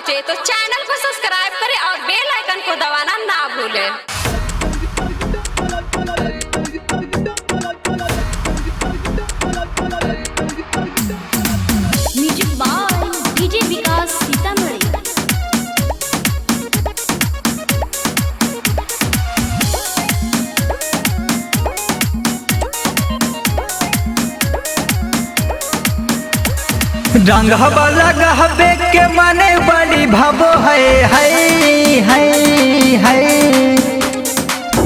पहुंचे तो चैनल को सब्सक्राइब करें और बेल आइकन को दबाना ना भूलें। Music by DJ Vikas Sitamarhi. रंग वाला गहबे के माने बड़ी भावो है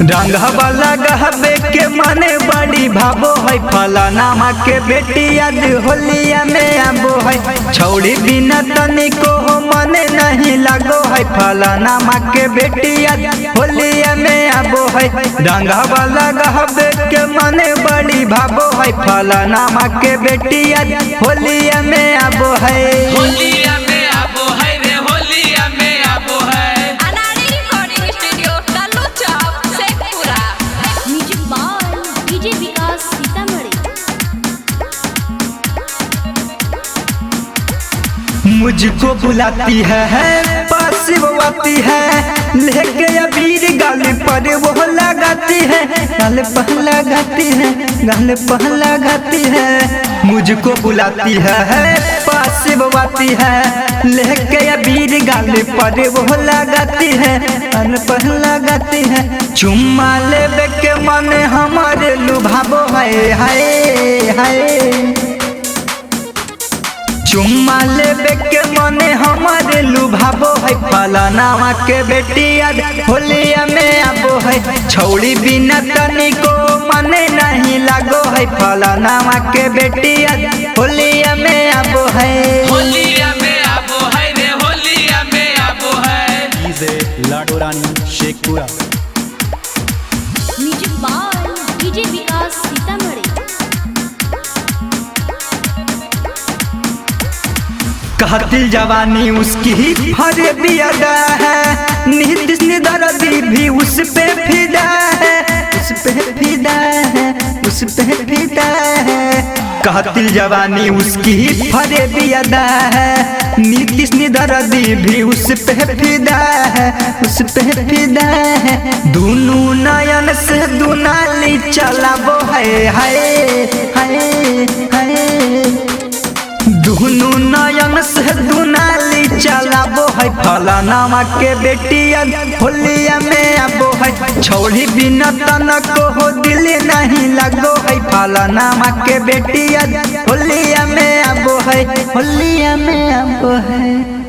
रंग वाला गहबे के माने बड़ी भावो है। फलानामा के बेटी आज होलिया में आबो है। छौड़ी बिना तनिको हो मने नहीं लगो है। फलानामा के बेटी आज होलिया में आबो है। रंग वाला गहबे के माने बड़ी भावो है। फलानामा के बेटी आज होलिया में आबो है। होलिया में आबो है रे, होलिया में आबो है। Anari recording studio Tallu Chowk Sheikhpura. Music by DJ Vikas Sitamarhi. मुझको बुलाती है पास वो आती है। लेके अबीर गाल पर वो लगाती है। गाल पर लगाती है, गाल पर लगाती है। मुझको बुलाती है पास वो आती है। लेके अबीर गाल पर वो लगाती है, गाल पर लगाती है। चुम्मा लेवे के मन हमारे लुभावो है। चुम्मा लेवे के मने हमारे लुभावो है। फलानामा के बेटी आज होलिया में आबो है। छौड़ी बिना तनिको मने नहीं लगो है। फलानामा के बेटी आज होलिया में आबो है। होलिया में आबो है रे, होलिया में आबो है। डीजे लाडो रानी Sheikhpura. Music by DJ Vikas Sitamarhi. कहतिल जवानी उसकी हरे बियादा है। नीतीश निदर्दी भी उस पे फिदा है, उस पे फिदा है, उस पे फिदा है। कहतिल जवानी उसकी हरे बियादा है। नीतीश निदर्दी भी उस पे फिदा है, उस पे फिदा है। दोनों नयन से दुनाली चलाबो है। दोनों नयन से दुनाली चलाबो है। फलानामा के बेटी आज होलिया में आबो है। छौड़ी बिना तनको हो दिल नहीं लगो है। फलानामा के बेटी आज होलिया में आबो है, होलिया में आबो है।